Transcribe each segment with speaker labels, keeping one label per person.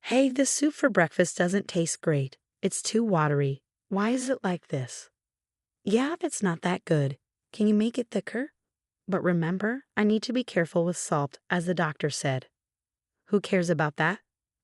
Speaker 1: Hey, this soup for breakfast doesn't taste great. It's too watery. Why is it like this? Yeah, that's not that good. Can you make it thicker? But remember, I need to be careful with salt, as the doctor said. Who cares about that?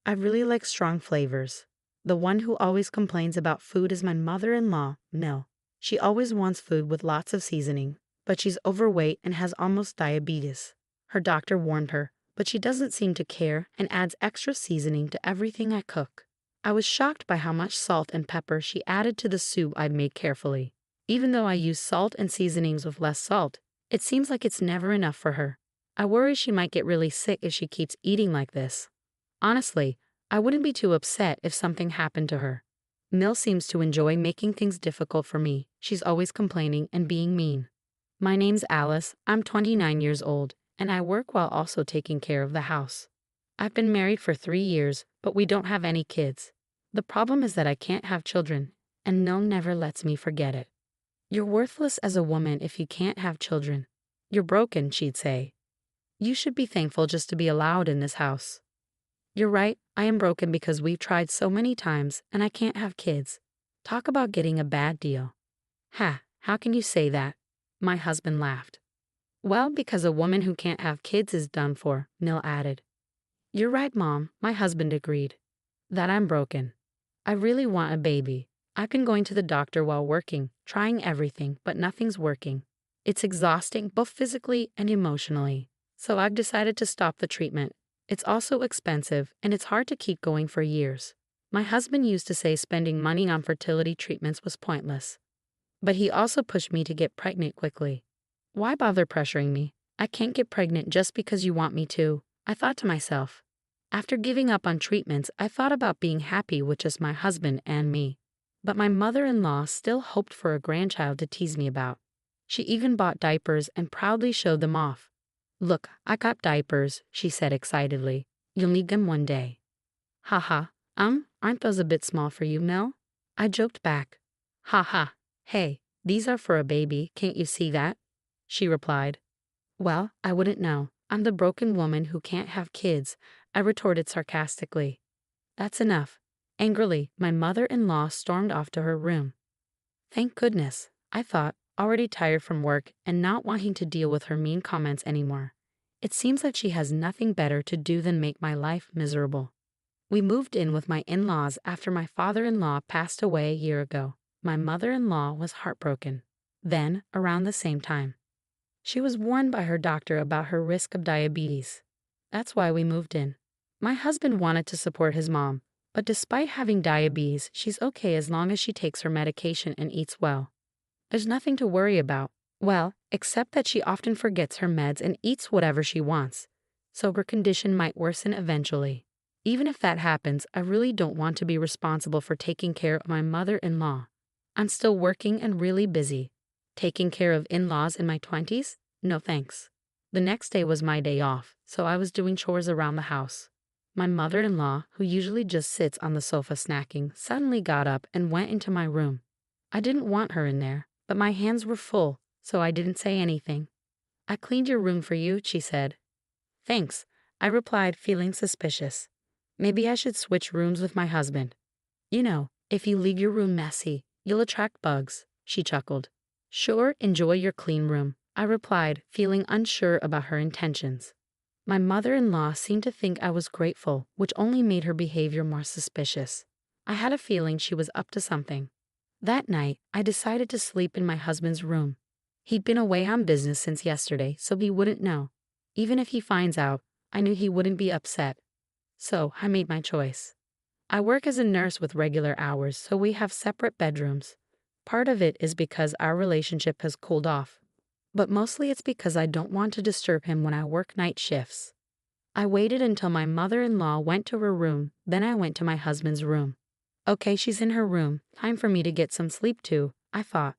Speaker 1: I really like strong flavors. The one who always complains about food is my mother-in-law, Mill. She always wants food with lots of seasoning, but she's overweight and has almost diabetes. Her doctor warned her, but she doesn't seem to care and adds extra seasoning to everything I cook. I was shocked by how much salt and pepper she added to the soup I'd made carefully. Even though I use salt and seasonings with less salt, it seems like it's never enough for her. I worry she might get really sick if she keeps eating like this. Honestly, I wouldn't be too upset if something happened to her. Mill seems to enjoy making things difficult for me. She's always complaining and being mean. My name's Alice, I'm 29 years old, and I work while also taking care of the house. I've been married for 3 years, but we don't have any kids. The problem is that I can't have children, and Mill never lets me forget it. You're worthless as a woman if you can't have children. You're broken, she'd say. You should be thankful just to be allowed in this house. You're right, I am broken because we've tried so many times and I can't have kids. Talk about getting a bad deal. Ha, how can you say that? My husband laughed. Well, because a woman who can't have kids is done for, Mill added. You're right, Mom, my husband agreed. That I'm broken. I really want a baby. I've been going to the doctor while working, trying everything, but nothing's working. It's exhausting both physically and emotionally. So I've decided to stop the treatment. It's also expensive, and it's hard to keep going for years. My husband used to say spending money on fertility treatments was pointless. But he also pushed me to get pregnant quickly. Why bother pressuring me? I can't get pregnant just because you want me to, I thought to myself. After giving up on treatments, I thought about being happy with just my husband and me. But my mother-in-law still hoped for a grandchild to tease me about. She even bought diapers and proudly showed them off. Look, I got diapers, she said excitedly. You'll need them one day. Haha, aren't those a bit small for you, Mel? I joked back. Haha, hey, these are for a baby, can't you see that? She replied. Well, I wouldn't know. I'm the broken woman who can't have kids, I retorted sarcastically. That's enough. Angrily, my mother-in-law stormed off to her room. Thank goodness, I thought, already tired from work and not wanting to deal with her mean comments anymore. It seems like she has nothing better to do than make my life miserable. We moved in with my in-laws after my father-in-law passed away a year ago. My mother-in-law was heartbroken. Then, around the same time, she was warned by her doctor about her risk of diabetes. That's why we moved in. My husband wanted to support his mom, but despite having diabetes, she's okay as long as she takes her medication and eats well. There's nothing to worry about, well, except that she often forgets her meds and eats whatever she wants, so her condition might worsen eventually. Even if that happens, I really don't want to be responsible for taking care of my mother-in-law. I'm still working and really busy. Taking care of in-laws in my 20s? No thanks. The next day was my day off, so I was doing chores around the house. My mother-in-law, who usually just sits on the sofa snacking, suddenly got up and went into my room. I didn't want her in there, but my hands were full, so I didn't say anything. I cleaned your room for you, she said. Thanks, I replied, feeling suspicious. Maybe I should switch rooms with my husband. You know, if you leave your room messy, you'll attract bugs, she chuckled. Sure, enjoy your clean room, I replied, feeling unsure about her intentions. My mother-in-law seemed to think I was grateful, which only made her behavior more suspicious. I had a feeling she was up to something. That night, I decided to sleep in my husband's room. He'd been away on business since yesterday, so he wouldn't know. Even if he finds out, I knew he wouldn't be upset. So I made my choice. I work as a nurse with regular hours, so we have separate bedrooms. Part of it is because our relationship has cooled off, but mostly it's because I don't want to disturb him when I work night shifts. I waited until my mother-in-law went to her room, then I went to my husband's room. Okay, she's in her room, time for me to get some sleep too, I thought.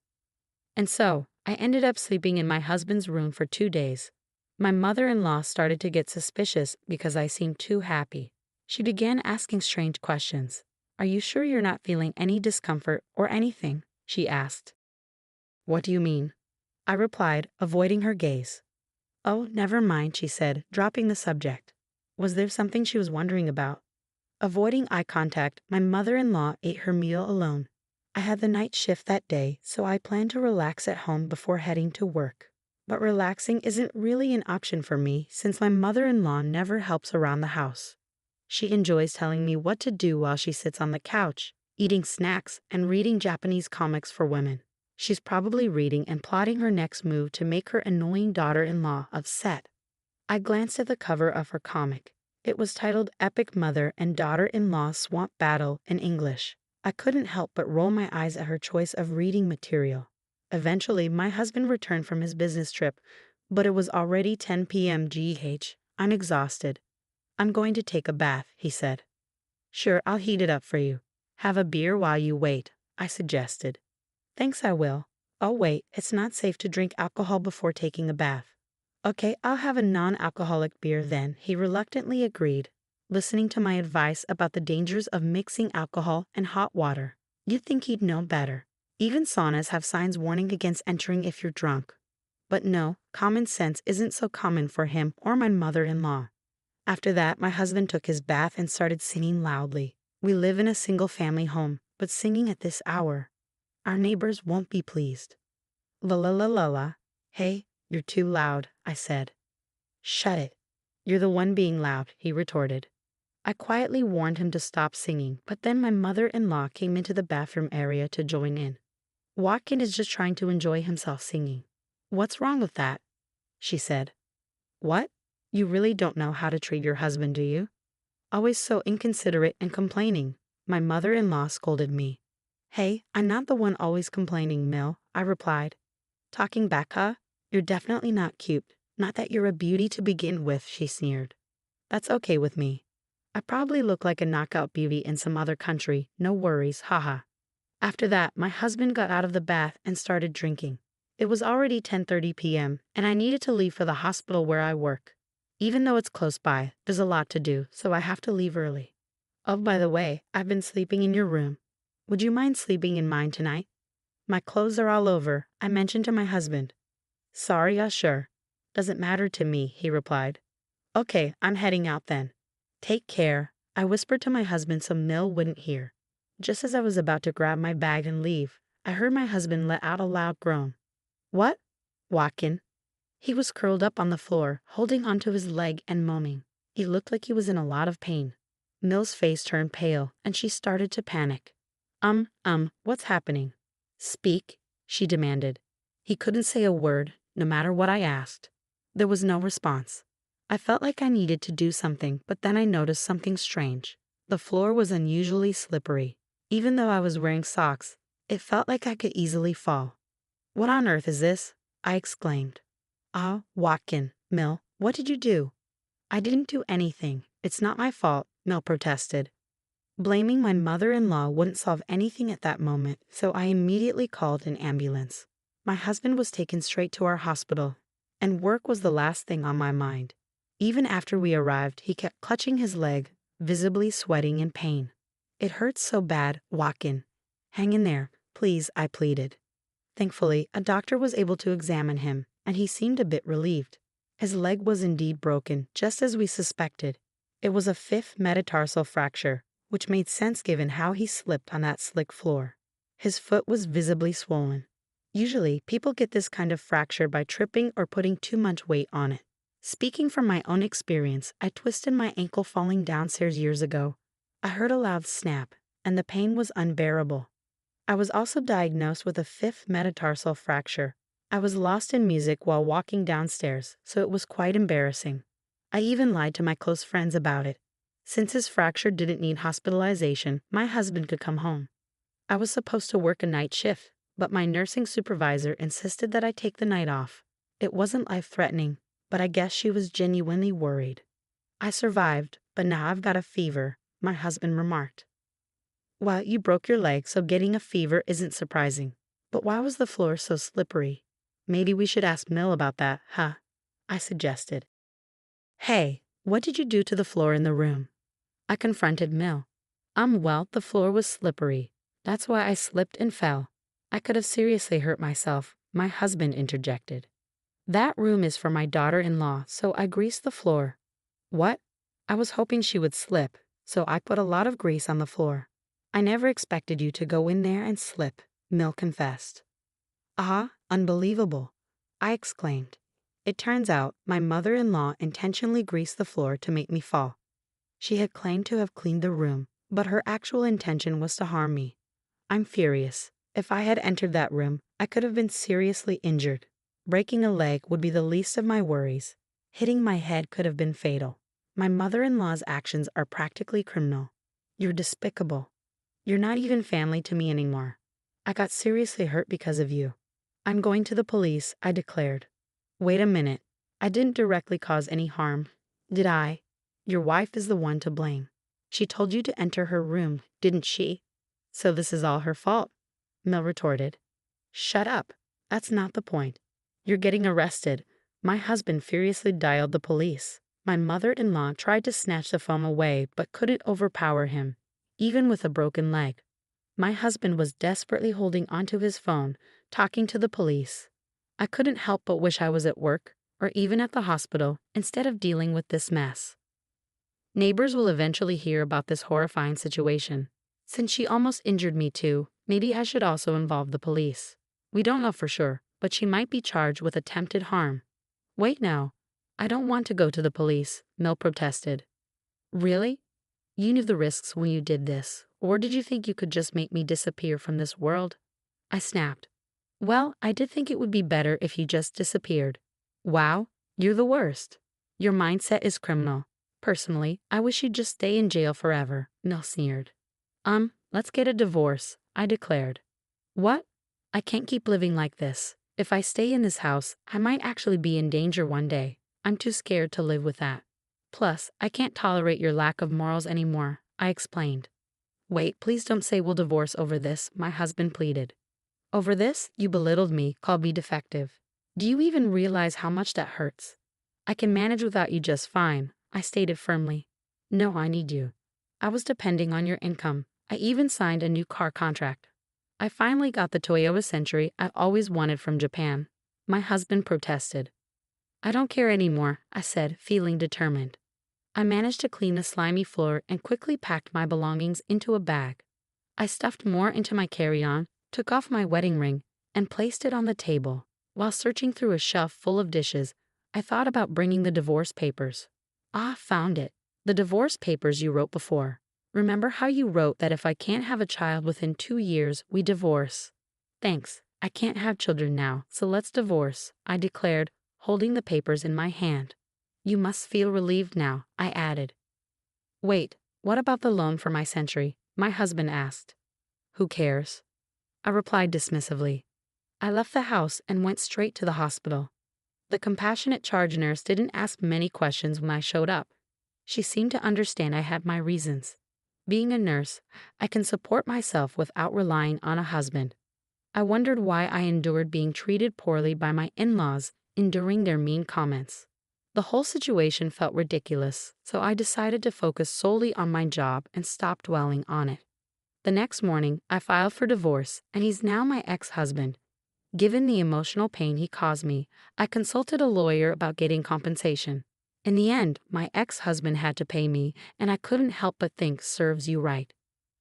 Speaker 1: And so, I ended up sleeping in my husband's room for 2 days. My mother-in-law started to get suspicious because I seemed too happy. She began asking strange questions. Are you sure you're not feeling any discomfort or anything? She asked. What do you mean? I replied, avoiding her gaze. Oh, never mind, she said, dropping the subject. Was there something she was wondering about? Avoiding eye contact, my mother-in-law ate her meal alone. I had the night shift that day, so I planned to relax at home before heading to work. But relaxing isn't really an option for me since my mother-in-law never helps around the house. She enjoys telling me what to do while she sits on the couch, eating snacks and reading Japanese comics for women. She's probably reading and plotting her next move to make her annoying daughter-in-law upset. I glanced at the cover of her comic. It was titled Epic Mother and Daughter-in-Law Swamp Battle in English. I couldn't help but roll my eyes at her choice of reading material. Eventually, my husband returned from his business trip, but it was already 10 p.m. GH. I'm exhausted. I'm going to take a bath, he said. Sure, I'll heat it up for you. Have a beer while you wait, I suggested. Thanks, I will. Oh wait, it's not safe to drink alcohol before taking a bath. Okay, I'll have a non-alcoholic beer then, he reluctantly agreed, listening to my advice about the dangers of mixing alcohol and hot water. You'd think he'd know better. Even saunas have signs warning against entering if you're drunk. But no, common sense isn't so common for him or my mother-in-law. After that, my husband took his bath and started singing loudly. We live in a single-family home, but singing at this hour. Our neighbors won't be pleased. La la la la la. Hey, you're too loud, I said. Shut it. You're the one being loud, he retorted. I quietly warned him to stop singing, but then my mother-in-law came into the bathroom area to join in. Watkin is just trying to enjoy himself singing. What's wrong with that? She said. What? You really don't know how to treat your husband, do you? Always so inconsiderate and complaining, my mother-in-law scolded me. Hey, I'm not the one always complaining, Mill, I replied. Talking back, huh? You're definitely not cute. Not that you're a beauty to begin with, she sneered. That's okay with me. I probably look like a knockout beauty in some other country, no worries, haha. After that, my husband got out of the bath and started drinking. It was already 10:30 p.m., and I needed to leave for the hospital where I work. Even though it's close by, there's a lot to do, so I have to leave early. Oh, by the way, I've been sleeping in your room. Would you mind sleeping in mine tonight? My clothes are all over, I mentioned to my husband. Sorry, sure. Doesn't matter to me, he replied. Okay, I'm heading out then. Take care, I whispered to my husband so Mill wouldn't hear. Just as I was about to grab my bag and leave, I heard my husband let out a loud groan. What? Watkin. He was curled up on the floor, holding onto his leg and moaning. He looked like he was in a lot of pain. Mill's face turned pale, and she started to panic. What's happening? Speak, she demanded. He couldn't say a word, no matter what I asked. There was no response. I felt like I needed to do something, but then I noticed something strange. The floor was unusually slippery. Even though I was wearing socks, it felt like I could easily fall. What on earth is this? I exclaimed. Watkin, Mill, what did you do? I didn't do anything. It's not my fault, Mill protested. Blaming my mother-in-law wouldn't solve anything at that moment, so I immediately called an ambulance. My husband was taken straight to our hospital, and work was the last thing on my mind. Even after we arrived, he kept clutching his leg, visibly sweating in pain. It hurts so bad, Watkin. Hang in there, please, I pleaded. Thankfully, a doctor was able to examine him, and he seemed a bit relieved. His leg was indeed broken, just as we suspected. It was a 5th metatarsal fracture, which made sense given how he slipped on that slick floor. His foot was visibly swollen. Usually, people get this kind of fracture by tripping or putting too much weight on it. Speaking from my own experience, I twisted my ankle falling downstairs years ago. I heard a loud snap, and the pain was unbearable. I was also diagnosed with a 5th metatarsal fracture. I was lost in music while walking downstairs, so it was quite embarrassing. I even lied to my close friends about it. Since his fracture didn't need hospitalization, my husband could come home. I was supposed to work a night shift, but my nursing supervisor insisted that I take the night off. It wasn't life-threatening, but I guess she was genuinely worried. I survived, but now I've got a fever, my husband remarked. Well, you broke your leg, so getting a fever isn't surprising. But why was the floor so slippery? Maybe we should ask Mill about that, huh? I suggested. Hey, what did you do to the floor in the room? I confronted Mill. Well, the floor was slippery. That's why I slipped and fell. I could have seriously hurt myself, my husband interjected. That room is for my daughter-in-law, so I greased the floor. What? I was hoping she would slip, So I put a lot of grease on the floor. I never expected you to go in there and slip, Mill confessed. Ah, unbelievable, I exclaimed. It turns out my mother-in-law intentionally greased the floor to make me fall. She had claimed to have cleaned the room, but her actual intention was to harm me. I'm furious. If I had entered that room, I could have been seriously injured. Breaking a leg would be the least of my worries. Hitting my head could have been fatal. My mother-in-law's actions are practically criminal. You're despicable. You're not even family to me anymore. I got seriously hurt because of you. I'm going to the police, I declared. Wait a minute. I didn't directly cause any harm, did I? Your wife is the one to blame. She told you to enter her room, didn't she? So this is all her fault, Mel retorted. Shut up. That's not the point. You're getting arrested. My husband furiously dialed the police. My mother-in-law tried to snatch the phone away but couldn't overpower him, even with a broken leg. My husband was desperately holding onto his phone, talking to the police. I couldn't help but wish I was at work, or even at the hospital, instead of dealing with this mess. Neighbors will eventually hear about this horrifying situation. Since she almost injured me too, maybe I should also involve the police. We don't know for sure, but she might be charged with attempted harm. Wait now. I don't want to go to the police, Mel protested. Really? You knew the risks when you did this, or did you think you could just make me disappear from this world? I snapped. Well, I did think it would be better if you just disappeared. Wow, you're the worst. Your mindset is criminal. Personally, I wish you'd just stay in jail forever, Mel sneered. Let's get a divorce, I declared. What? I can't keep living like this. If I stay in this house, I might actually be in danger one day. I'm too scared to live with that. Plus, I can't tolerate your lack of morals anymore, I explained. Wait, please don't say we'll divorce over this, my husband pleaded. Over this, you belittled me, called me defective. Do you even realize how much that hurts? I can manage without you just fine, I stated firmly. No, I need you. I was depending on your income. I even signed a new car contract. I finally got the Toyota Century I've always wanted from Japan. My husband protested. I don't care anymore, I said, feeling determined. I managed to clean the slimy floor and quickly packed my belongings into a bag. I stuffed more into my carry-on, took off my wedding ring, and placed it on the table. While searching through a shelf full of dishes, I thought about bringing the divorce papers. Ah, found it. The divorce papers you wrote before. Remember how you wrote that if I can't have a child within 2 years, we divorce? Thanks. I can't have children now, so let's divorce, I declared, holding the papers in my hand. You must feel relieved now, I added. Wait, what about the loan for my Century? My husband asked. Who cares? I replied dismissively. I left the house and went straight to the hospital. The compassionate charge nurse didn't ask many questions when I showed up. She seemed to understand I had my reasons. Being a nurse, I can support myself without relying on a husband. I wondered why I endured being treated poorly by my in-laws, enduring their mean comments. The whole situation felt ridiculous, so I decided to focus solely on my job and stop dwelling on it. The next morning, I filed for divorce, and he's now my ex-husband. Given the emotional pain he caused me, I consulted a lawyer about getting compensation. In the end, my ex-husband had to pay me, and I couldn't help but think serves you right.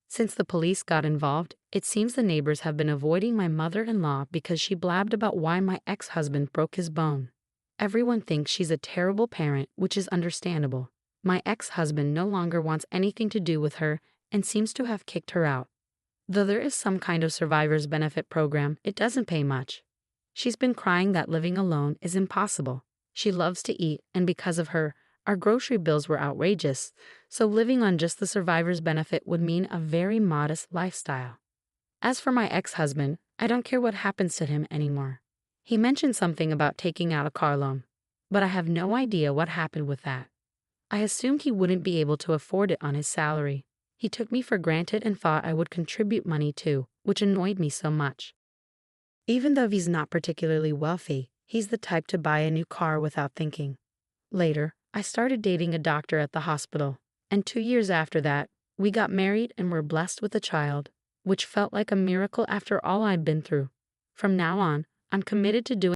Speaker 1: Since the police got involved, it seems the neighbors have been avoiding my mother-in-law because she blabbed about why my ex-husband broke his bone. Everyone thinks she's a terrible parent, which is understandable. My ex-husband no longer wants anything to do with her and seems to have kicked her out. Though there is some kind of survivor's benefit program, it doesn't pay much. She's been crying that living alone is impossible. She loves to eat, and because of her, our grocery bills were outrageous, so living on just the survivor's benefit would mean a very modest lifestyle. As for my ex-husband, I don't care what happens to him anymore. He mentioned something about taking out a car loan, but I have no idea what happened with that. I assumed he wouldn't be able to afford it on his salary. He took me for granted and thought I would contribute money too, which annoyed me so much. Even though he's not particularly wealthy, he's the type to buy a new car without thinking. Later, I started dating a doctor at the hospital, and 2 years after that, we got married and were blessed with a child, which felt like a miracle after all I'd been through. From now on, I'm committed to doing